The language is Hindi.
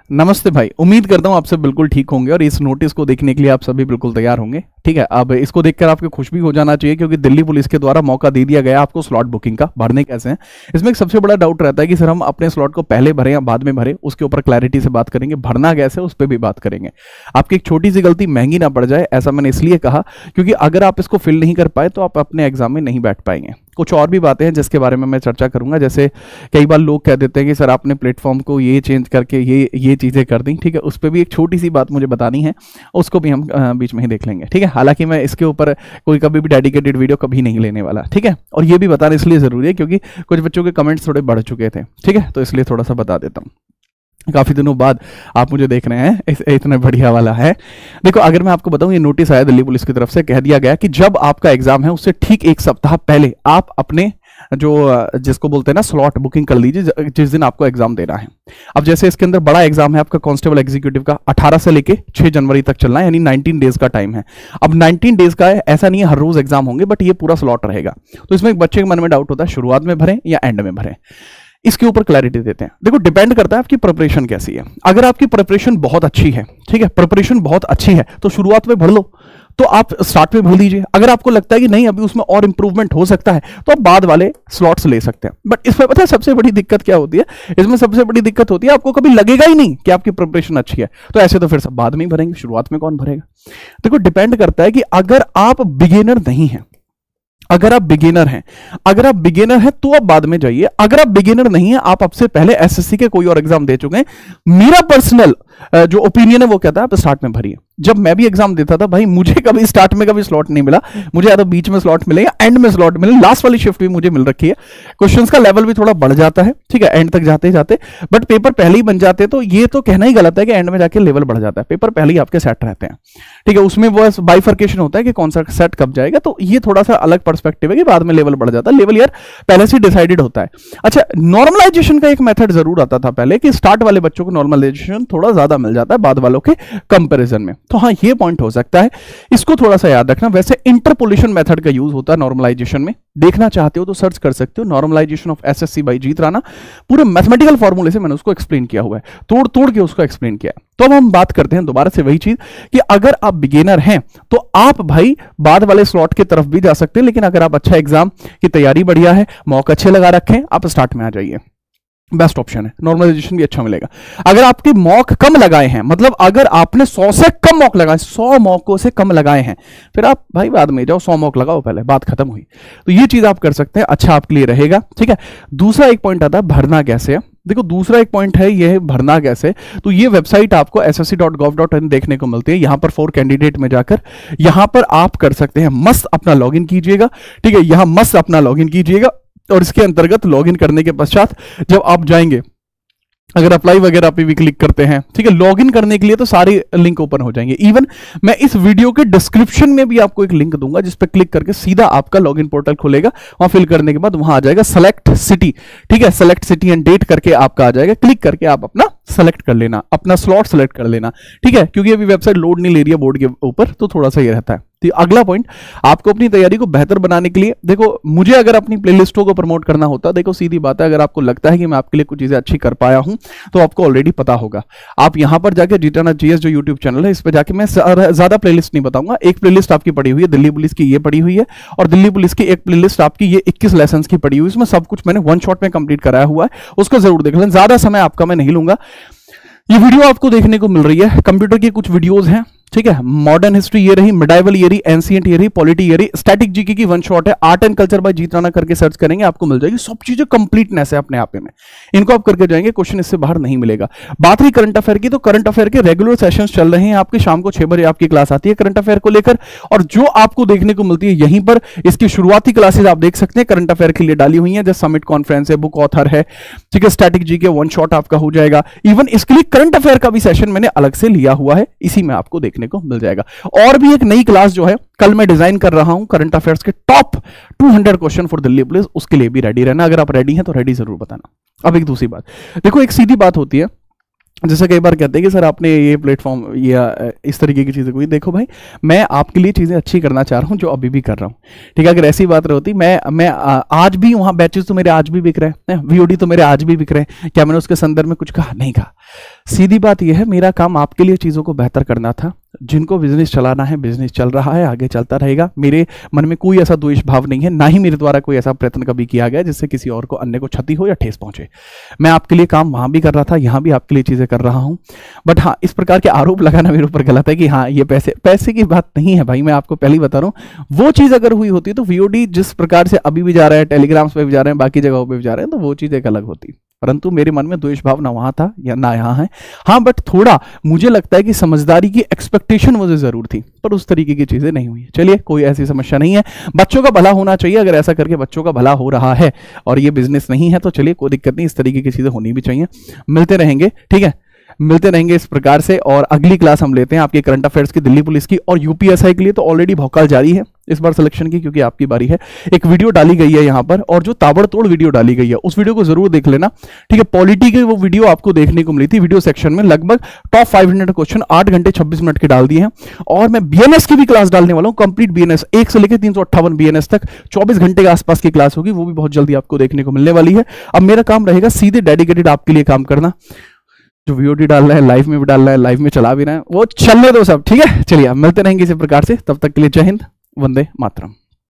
नमस्ते भाई, उम्मीद करता हूँ आप सब बिल्कुल ठीक होंगे और इस नोटिस को देखने के लिए आप सभी बिल्कुल तैयार होंगे। ठीक है, अब इसको देखकर आपको खुश भी हो जाना चाहिए क्योंकि दिल्ली पुलिस के द्वारा मौका दे दिया गया आपको स्लॉट बुकिंग का। भरने कैसे हैं, इसमें एक सबसे बड़ा डाउट रहता है कि सर हम अपने स्लॉट को पहले भरें या बाद में भरें, उसके ऊपर क्लैरिटी से बात करेंगे। भरना कैसे उस पर भी बात करेंगे। आपकी एक छोटी सी गलती महंगी ना पड़ जाए, ऐसा मैंने इसलिए कहा क्योंकि अगर आप इसको फिल नहीं कर पाए तो आप अपने एग्जाम में नहीं बैठ पाएंगे। कुछ और भी बातें हैं जिसके बारे में मैं चर्चा करूंगा, जैसे कई बार लोग कह देते हैं कि सर आपने प्लेटफॉर्म को ये चेंज करके ये चीज़ें कर दी। ठीक है, उस पर भी एक छोटी सी बात मुझे बतानी है, उसको भी हम बीच में ही देख लेंगे। ठीक है, हालांकि मैं इसके ऊपर कोई कभी भी डेडिकेटेड वीडियो कभी नहीं लेने वाला। ठीक है, और ये भी बताना इसलिए ज़रूरी है क्योंकि कुछ बच्चों के कमेंट्स थोड़े बढ़ चुके थे। ठीक है, तो इसलिए थोड़ा सा बता देता हूँ। काफ़ी दिनों बाद आप मुझे देख रहे हैं, इतना बढ़िया वाला है। देखो, अगर मैं आपको बताऊं, ये नोटिस आया दिल्ली पुलिस की तरफ से, कह दिया गया कि जब आपका एग्जाम है उससे ठीक एक सप्ताह पहले आप अपने जो जिसको बोलते हैं ना स्लॉट बुकिंग कर लीजिए जिस दिन आपको एग्जाम देना है। अब जैसे इसके अंदर बड़ा एग्जाम है आपका कांस्टेबल एग्जीक्यूटिव का, 18 से लेके 6 जनवरी तक चलना है, यानी 19 डेज का टाइम है। अब 19 डेज का है, ऐसा नहीं है हर रोज एग्जाम होंगे, बट ये पूरा स्लॉट रहेगा। तो इसमें एक बच्चे के मन में डाउट होता है शुरुआत में भरें या एंड में भरें। इसके ऊपर क्लैरिटी देते हैं। देखो, डिपेंड करता है आपकी प्रिपरेशन कैसी है। अगर आपकी प्रिपरेशन बहुत अच्छी है, ठीक है, प्रिपरेशन बहुत अच्छी है तो शुरुआत में भर लो, तो आप स्टार्ट में भर लीजिए। अगर आपको लगता है कि नहीं अभी उसमें और इंप्रूवमेंट हो सकता है तो आप बाद वाले स्लॉट्स ले सकते हैं। बट इसमें पता है सबसे बड़ी दिक्कत क्या होती है, इसमें सबसे बड़ी दिक्कत होती है आपको कभी लगेगा ही नहीं कि आपकी प्रिपरेशन अच्छी है, तो ऐसे तो फिर सब बाद में ही भरेंगे, शुरुआत में कौन भरेगा। देखो, डिपेंड करता है कि अगर आप बिगिनर नहीं हैं, अगर आप बिगिनर हैं तो आप बाद में जाइए। अगर आप बिगिनर नहीं है, आप अब से पहले एसएससी के कोई और एग्जाम दे चुके हैं, मेरा पर्सनल जो ओपिनियन है वो कहता है आप स्टार्ट में भरिए। जब मैं भी एग्जाम देता था भाई, मुझे कभी स्टार्ट में कभी स्लॉट नहीं मिला, मुझे या तो बीच में स्लॉट मिले या एंड में स्लॉट मिले। लास्ट वाली शिफ्ट भी मुझे मिल रखी है। क्वेश्चंस का लेवल भी थोड़ा बढ़ जाता है, ठीक है, एंड तक जाते जाते, बट पेपर पहले ही बन जाते हैं, तो ये तो कहना ही गलत है कि एंड में जाके लेवल बढ़ जाता है। पेपर पहले ही आपके सेट रहते हैं, ठीक है, उसमें बस बाइफर्केशन होता है कि कौन सा सेट कब जाएगा, तो ये थोड़ा सा अलग पर्सपेक्टिव है कि बाद में लेवल बढ़ जाता है। लेवल यार पहले से डिसाइडेड होता है। अच्छा, नॉर्मलाइजेशन का एक मेथड जरूर आता था पहले कि स्टार्ट वाले बच्चों को नॉर्मलाइजेशन थोड़ा ज्यादा मिल जाता है बाद वालों के कंपैरिजन में, तो हाँ ये पॉइंट हो सकता है, इसको थोड़ा सा याद रखना। वैसे इंटरपोलेशन मेथड का यूज होता है नॉर्मलाइजेशन में, देखना चाहते हो तो सर्च कर सकते हो, नॉर्मलाइजेशन ऑफ एसएससी बाय जीत राणा। पूरे मैथमेटिकल फॉर्मूले से मैंने उसको एक्सप्लेन किया हुआ है, तोड़ तोड़ के उसको एक्सप्लेन किया है। तो अब हम बात करते हैं दोबारा से वही चीज कि अगर आप बिगिनर हैं तो आप भाई बाद वाले स्लॉट की तरफ भी जा सकते हैं, लेकिन अगर आप अच्छा एग्जाम की तैयारी बढ़िया है, मॉक अच्छे लगा रखें, आप स्टार्ट में आ जाइए, बेस्ट ऑप्शन है। नॉर्मलाइजेशन भी अच्छा मिलेगा। अगर आपके मॉक कम लगाए हैं, मतलब अगर आपने 100 से कम मॉक लगाए, 100 मॉकों से कम लगाए हैं, फिर आप भाई बाद में जाओ, 100 मॉक लगाओ पहले, बात खत्म हुई। तो ये चीज आप कर सकते हैं, अच्छा आपके लिए रहेगा। ठीक है, दूसरा एक पॉइंट आता है भरना कैसे है। देखो, दूसरा एक पॉइंट है ये भरना कैसे, तो ये वेबसाइट आपको ssc.gov.in देखने को मिलती है। यहां पर फॉर कैंडिडेट में जाकर यहां पर आप कर सकते हैं, मस्त अपना लॉगिन कीजिएगा। ठीक है, यहां मस्त अपना लॉगिन कीजिएगा और इसके अंतर्गत लॉगिन करने के पश्चात जब आप जाएंगे, अगर अप्लाई वगैरह पे भी क्लिक करते हैं, ठीक है, लॉगिन करने के लिए तो सारे लिंक ओपन हो जाएंगे। इवन मैं इस वीडियो के डिस्क्रिप्शन में भी आपको एक लिंक दूंगा जिस पे क्लिक करके सीधा आपका लॉगिन पोर्टल खुलेगा। वहां फिल करने के बाद वहां आ जाएगा सेलेक्ट सिटी, ठीक है, सेलेक्ट सिटी एंड डेट करके आपका आ जाएगा। क्लिक करके आप अपना सेलेक्ट कर लेना, अपना स्लॉट सेलेक्ट कर लेना। ठीक है, क्योंकि अभी वेबसाइट लोड नहीं ले रही है बोर्ड के ऊपर, तो थोड़ा सा ये रहता है। तो अगला पॉइंट, आपको अपनी तैयारी को बेहतर बनाने के लिए, देखो मुझे अगर अपनी प्लेलिस्टों को प्रमोट करना होता, देखो सीधी बात है, अगर आपको लगता है कि मैं आपके लिए कुछ चीजें अच्छी कर पाया हूं तो आपको ऑलरेडी पता होगा। आप यहां पर जाके जीताना जीएस जो यूट्यूब चैनल है, इस पर जाके मैं ज्यादा प्लेलिस्ट नहीं बताऊंगा। एक प्लेलिस्ट आपकी पड़ी हुई है दिल्ली पुलिस की, ये पड़ी हुई है, और दिल्ली पुलिस की एक प्लेलिस्ट आपकी ये 21 लेसन की पड़ी हुई है। इसमें सब कुछ मैंने वन शॉट में कंप्लीट कराया हुआ है, उसको जरूर देख लें। ज्यादा समय आपका मैं नहीं लूंगा। ये वीडियो आपको देखने को मिल रही है, कंप्यूटर की कुछ वीडियोस हैं, ठीक है, मॉडर्न हिस्ट्री ये रही, मिडाइवल ये रही, एंशिएंट ये रही, पॉलिटी ये रही, स्टैटिक जीके की वन शॉट है, आर्ट एंड कल्चर बाय जीत राणा करके सर्च करेंगे आपको मिल जाएगी। सब चीजें कंप्लीटनेस है अपने आप में, इनको आप करके जाएंगे, क्वेश्चन इससे बाहर नहीं मिलेगा। बात रही करंट अफेयर की, तो करंट अफेयर के रेगुलर सेशंस चल रहे हैं आपके, शाम को 6 बजे आपकी क्लास आती है करंट अफेयर को लेकर, और जो आपको देखने को मिलती है यहीं पर, इसकी शुरुआती क्लासेज आप देख सकते हैं करंट अफेयर के लिए डाली हुई है, जैसे समिट कॉन्फ्रेंस है, बुक ऑथर है, ठीक है, स्टैटिक जीके वन शॉट आपका हो जाएगा। इवन इसके लिए करंट अफेयर का भी सेशन मैंने अलग से लिया हुआ है, इसी में आपको देखने को मिल जाएगा। और भी एक नई क्लास जो है कल मैं डिजाइन कर रहा हूं, करंट अफेयर्स के top 200 question for Delhi police, उसके लिए भी रेडी रहना। अगर आप रेडी हैं तो रेडी जरूर बताना। अब एक दूसरी बात, देखो एक सीधी बात होती है, जैसे कई बार कहते हैं कि सर आपने ये प्लेटफॉर्म या इस तरीके की चीज़ें कोई, देखो भाई मैं आपके लिए चीज़ें अच्छी करना चाह रहा हूँ जो अभी भी कर रहा हूँ, ठीक है। अगर ऐसी बात होती मैं आज भी वहाँ बैचेस तो मेरे आज भी बिक रहे हैं, वीओडी तो मेरे आज भी बिक रहे हैं, क्या मैंने उसके संदर्भ में कुछ कहा? नहीं कहा। सीधी बात यह है, मेरा काम आपके लिए चीज़ों को बेहतर करना था। जिनको बिजनेस चलाना है, बिजनेस चल रहा है, आगे चलता रहेगा। मेरे मन में कोई ऐसा द्वेष भाव नहीं है, ना ही मेरे द्वारा कोई ऐसा प्रयत्न कभी किया गया जिससे किसी और को, अन्य को क्षति हो या ठेस पहुंचे। मैं आपके लिए काम वहां भी कर रहा था, यहां भी आपके लिए चीजें कर रहा हूं। बट हाँ, इस प्रकार के आरोप लगाना मेरे ऊपर गलत है कि हाँ ये पैसे की बात नहीं है भाई। मैं आपको पहले ही बता रहा हूँ, वो चीज अगर हुई होती तो वीओडी जिस प्रकार से अभी भी जा रहा है, टेलीग्राम्स पे भी जा रहे हैं, बाकी जगहों पे भी जा रहे हैं, तो वो चीज एक अलग होती। परंतु मेरे मन में द्वेष भाव ना वहां था या ना यहाँ है। हाँ, बट थोड़ा मुझे लगता है कि समझदारी की एक्सपेक्टेशन मुझे जरूर थी, पर उस तरीके की चीजें नहीं हुई। चलिए, कोई ऐसी समस्या नहीं है, बच्चों का भला होना चाहिए। अगर ऐसा करके बच्चों का भला हो रहा है और ये बिजनेस नहीं है तो चलिए, कोई दिक्कत नहीं, इस तरीके की चीजें होनी भी चाहिए। मिलते रहेंगे, ठीक है, मिलते रहेंगे इस प्रकार से। और अगली क्लास हम लेते हैं आपके करंट अफेयर्स की, दिल्ली पुलिस की, और यूपीएसआई के लिए तो ऑलरेडी भौकाल जारी है इस बार सिलेक्शन की, क्योंकि आपकी बारी है। एक वीडियो डाली गई है यहाँ पर, और जो ताबड़तोड़ वीडियो डाली गई है उस वीडियो को जरूर देख लेना, ठीक है। पॉलिटी की वो वीडियो आपको देखने को मिली थी वीडियो सेक्शन में, लगभग टॉप 500 क्वेश्चन 8 घंटे 26 मिनट के डाल दिए हैं। और मैं बीएनएस की भी क्लास डालने वाला हूँ, कंप्लीट बीएनएस 1 से लेकर 358 बीएनएस तक 24 घंटे के आसपास की क्लास होगी, वो भी बहुत जल्दी आपको देखने को मिलने वाली है। अब मेरा काम रहेगा सीधे डेडिकेटेड आपके लिए काम करना। जो वीओडी डाल रहा है, लाइव में भी डाल रहा है, लाइव में चला भी रहा है, वो चलने दो सब, ठीक है। चलिए, मिलते रहेंगे इसी प्रकार से, तब तक के लिए जय हिंद, वंदे मातरम।